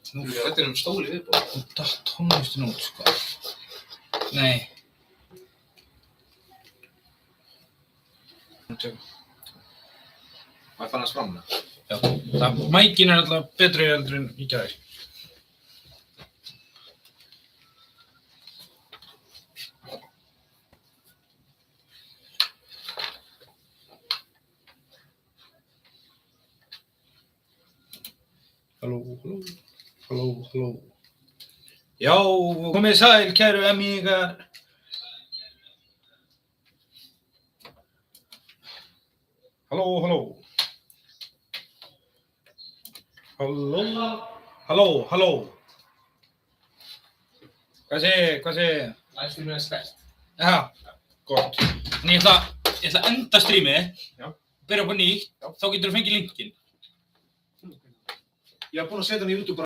Þetta stóli viðbót. Nú datt tónlistin út, sko. Nei. Maður fann hans fram það. Já, mækin alltaf betri heldur en í gær. Halló. Já, komið sæl, kæru emmingar. Halló. Hvað segir? Livestreamið sleppt. Já, gott. En ég ætla að enda streamið. Já. Byrja upp á nýtt. Já. Þá getur þú fengið linkinn. Ég var búinn að setja hann í YouTube.